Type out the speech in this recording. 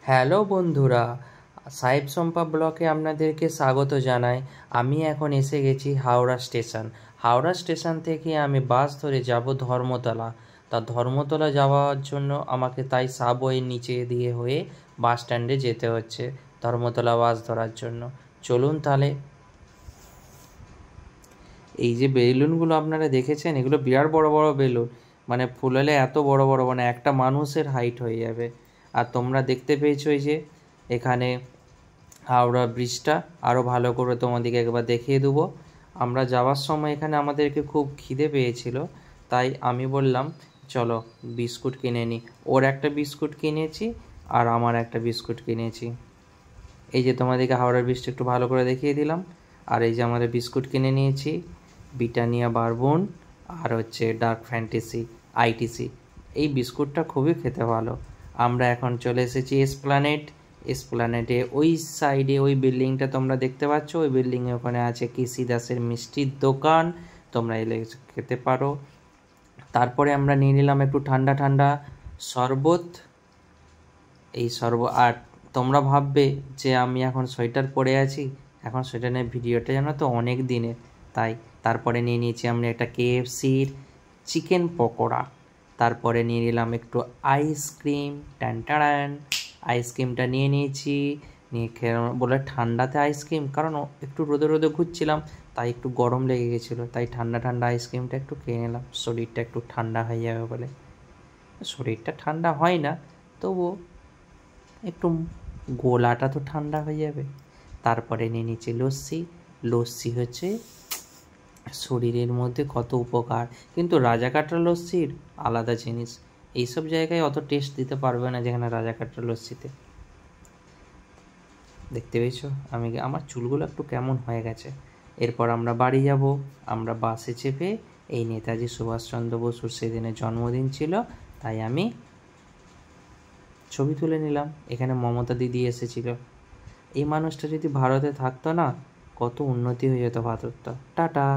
Hello বন্ধুরা, সাহেব সম্পা ব্লকে আপনাদেরকে স্বাগত জানাই। আমি এখন এসে গেছি হাওড়া স্টেশন। হাওড়া স্টেশন থেকে আমি বাস ধরে যাব ধর্মতলা। তা ধর্মতলা যাওয়ার জন্য আমাকে তাই সাবওয়ের নিচে দিয়ে হয়ে বাস স্ট্যান্ডে যেতে হচ্ছে ধর্মতলা বাস ধরার জন্য। চলুন তাহলে। এই যে বেলুনগুলো আপনারা দেখেছেন, এগুলো বিরাট বড় বড় বেলুন, মানে ফুলালে এত বড় বড়, মানে একটা মানুষের হাইট হয়ে যাবে। আর তোমরা দেখতে পেয়েছো এই যে এখানে হাওড়া ব্রিজটা, আরও ভালো করে তোমাদেরকে একবার দেখিয়ে দেবো। আমরা যাওয়ার সময় এখানে আমাদেরকে খুব খিদে পেয়েছিল, তাই আমি বললাম চলো বিস্কুট কিনে নিই। ওর একটা বিস্কুট কিনেছি আর আমার একটা বিস্কুট কিনেছি। এই যে তোমাদেরকে হাওড়ার ব্রিজটা একটু ভালো করে দেখিয়ে দিলাম। আর এই যে আমাদের বিস্কুট কিনে নিয়েছি, ব্রিটানিয়া বারবন আর হচ্ছে ডার্ক ফ্যান্টাসি আইটিসি। এই বিস্কুটটা খুবই খেতে ভালো। আমরা এখন চলে এসেছি এসপ্ল্যানেডে। ওই সাইডে ওই বিল্ডিংটা তোমরা দেখতে পাচ্ছ, ওই বিল্ডিংয়ে ওখানে আছে কৃষি দাসের মিষ্টির দোকান, তোমরা এলে খেতে পারো। তারপরে আমরা নিয়ে নিলাম একটু ঠান্ডা ঠান্ডা শরবত। এই শরবত, আর তোমরা ভাববে যে আমি এখন সোয়েটার পরে আছি, এখন সোয়েটার নিয়ে ভিডিওটা জানো তো অনেক দিনের, তাই তারপরে নিয়ে নিয়েছি আমরা একটা কেএফসির চিকেন পকোড়া। তারপরে নিয়ে নিলাম একটু আইসক্রিম, ট্যান। আইসক্রিমটা নিয়ে নিয়েছি, নিয়ে খেয়ে বলে ঠান্ডাতে আইসক্রিম, কারণ একটু রোদে রোদে ঘুরছিলাম, তাই একটু গরম লেগে গেছিলো, তাই ঠান্ডা ঠান্ডা আইসক্রিমটা একটু খেয়ে নিলাম, শরীরটা একটু ঠান্ডা হয়ে যাবে বলে। শরীরটা ঠান্ডা হয় না, তবুও একটু গোলাটা তো ঠান্ডা হয়ে যাবে। তারপরে নিয়ে নিচ্ছি লস্যি। লস্যি হচ্ছে শরীরের মধ্যে কত উপকার, কিন্তু রাজাকাটরা লস্যির আলাদা জিনিস। এইসব জায়গায় অত টেস্ট দিতে পারবে না যেখানে রাজাকাটরা লস্যিতে। দেখতে পেয়েছো আমার চুলগুলো একটু কেমন হয়ে গেছে। এরপর আমরা বাড়ি যাব। আমরা বাসে চেপে, এই নেতাজি সুভাষচন্দ্র বসুর সেদিনের জন্মদিন ছিল, তাই আমি ছবি তুলে নিলাম। এখানে মমতা দিদি এসেছিল। এই মানুষটা যদি ভারতে থাকতো না, কত উন্নতি হয়ে যেত ভারতটা। টাটা।